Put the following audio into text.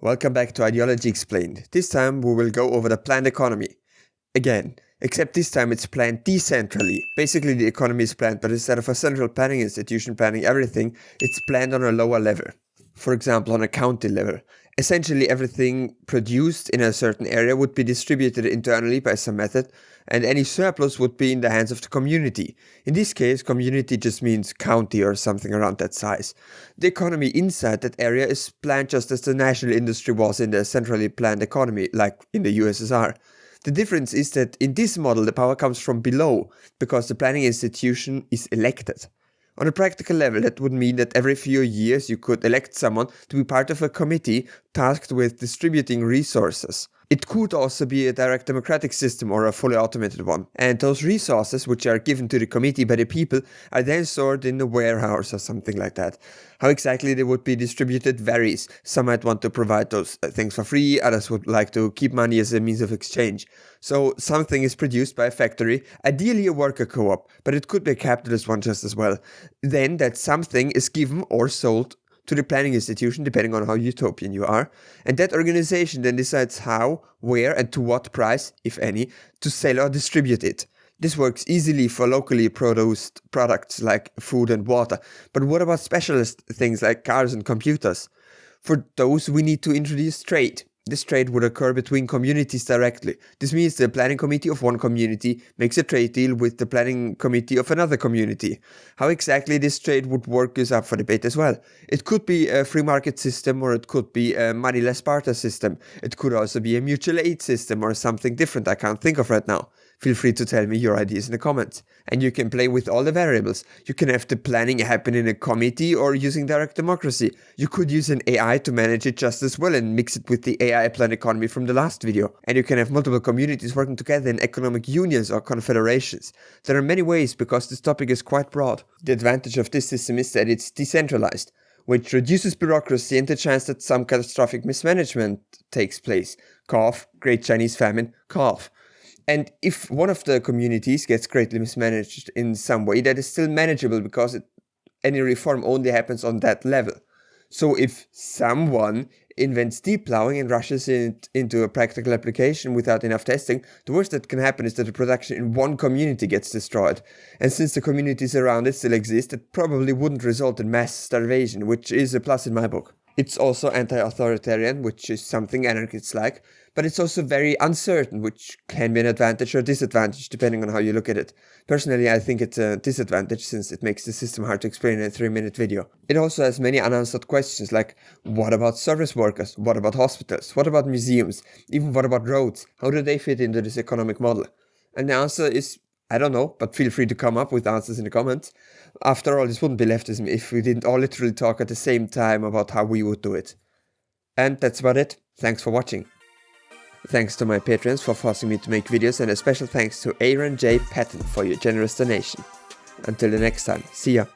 Welcome back to Ideology Explained. This time we will go over the planned economy. Again, except this time it's planned decentrally. Basically the economy is planned, but instead of a central planning institution planning everything, it's planned on a lower level. For example, on a county level. Essentially everything produced in a certain area would be distributed internally by some method, and any surplus would be in the hands of the community. In this case, community just means county or something around that size. The economy inside that area is planned just as the national industry was in the centrally planned economy, like in the USSR. The difference is that in this model the power comes from below, because the planning institution is elected. On a practical level, that would mean that every few years you could elect someone to be part of a committee tasked with distributing resources. It could also be a direct democratic system or a fully automated one. And those resources, which are given to the committee by the people, are then stored in a warehouse or something like that. How exactly they would be distributed varies. Some might want to provide those things for free, others would like to keep money as a means of exchange. So something is produced by a factory, ideally a worker co-op, but it could be a capitalist one just as well. Then that something is given or sold to the planning institution, depending on how utopian you are, and that organization then decides how, where, and to what price, if any, to sell or distribute it. This works easily for locally produced products like food and water, but what about specialist things like cars and computers? For those we need to introduce trade. This trade would occur between communities directly. This means the planning committee of one community makes a trade deal with the planning committee of another community. How exactly this trade would work is up for debate as well. It could be a free market system, or it could be a moneyless barter system. It could also be a mutual aid system or something different I can't think of right now. Feel free to tell me your ideas in the comments. And you can play with all the variables. You can have the planning happen in a committee or using direct democracy. You could use an AI to manage it just as well and mix it with the AI planned economy from the last video. And you can have multiple communities working together in economic unions or confederations. There are many ways because this topic is quite broad. The advantage of this system is that it's decentralized, which reduces bureaucracy and the chance that some catastrophic mismanagement takes place. Cough, Great Chinese Famine, cough. And if one of the communities gets greatly mismanaged in some way, that is still manageable because any reform only happens on that level. So if someone invents deep plowing and rushes it into a practical application without enough testing, the worst that can happen is that the production in one community gets destroyed. And since the communities around it still exist, it probably wouldn't result in mass starvation, which is a plus in my book. It's also anti-authoritarian, which is something anarchists like, but it's also very uncertain, which can be an advantage or disadvantage depending on how you look at it. Personally, I think it's a disadvantage since it makes the system hard to explain in a 3-minute video. It also has many unanswered questions like, what about service workers? What about hospitals? What about museums? Even what about roads? How do they fit into this economic model? And the answer is, I don't know, but feel free to come up with answers in the comments. After all, this wouldn't be leftism if we didn't all literally talk at the same time about how we would do it. And that's about it. Thanks for watching. Thanks to my patrons for forcing me to make videos, and a special thanks to Aaron J. Patton for your generous donation. Until the next time, see ya.